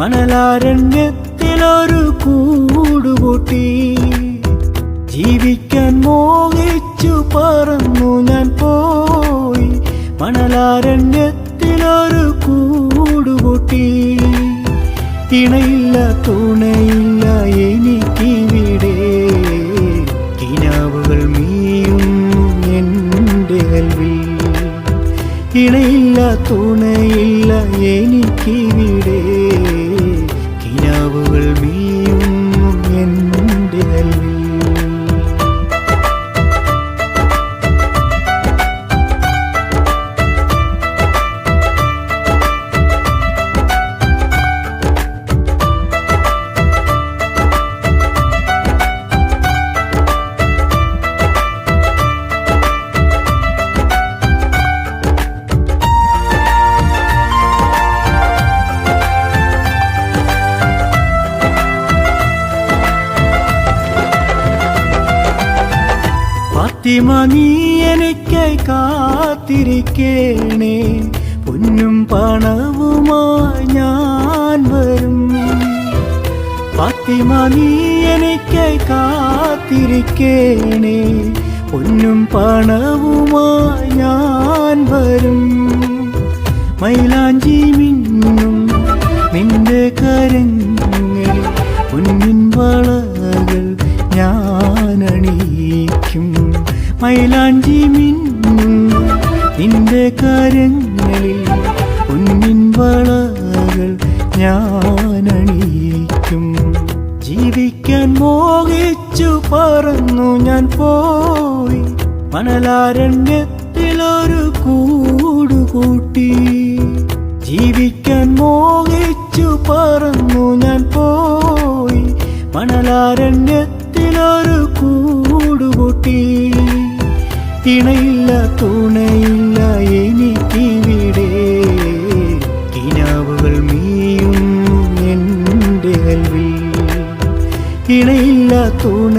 മണലാരണ്യത്തിലൊരു കൂടുകൂട്ടി. ജീവിക്കാൻ മോഹിച്ചു പറന്നു ഞാൻ പോയി, മണലാരണ്യത്തിലൊരു കൂടുകൂട്ടി. ഇണയില്ല തുണയില്ല എനിക്കിവിടെ, കിനാവുകൾ മീയുന്നു എൻ്റെ കൽവിൽ. ഇണയില്ല തുണയില്ല എനിക്കിവിടെ, കിനാവുകൾ മീയുന്നു എൻ്റെ കൽവിൽ. ഫാത്തിമ നീ എനിക്കായി കാത്തിരിക്കേണേ, പൊന്നും പണവുമായി ഞാൻ വരും. ഫാത്തിമ നീ എനിക്കായി കാത്തിരിക്കേണേ, പൊന്നും പണവുമായി ഞാൻ വരും. മൈലാഞ്ചി മിന്നും നിന്റെ കരങ്ങളിൽ പൊന്നിൻ വളകൾ ഞാനണിയിക്കും. മൈലാഞ്ചി മിന്നും നിന്റെ കരങ്ങളിൽ പൊന്നിൻ വളകൾ ഞാനണിയിക്കും. ജീവിക്കാൻ മോഹിച്ചു പറന്നു ഞാൻ പോയി, മണലാരണ്യത്തിലൊരു കൂടുകൂട്ടി. ജീവിക്കാൻ മോഹിച്ചു പറന്നു ഞാൻ പോയി, മണലാരണ്യത്തിലൊരു കൂടുകൂട്ടി. ഇണയില്ല തുണയില്ല എനിക്കിവിടെ, കിനാവുകൾ മീയുന്നു എൻ്റെ കൽവിൽ. ഇണയില്ല തുണ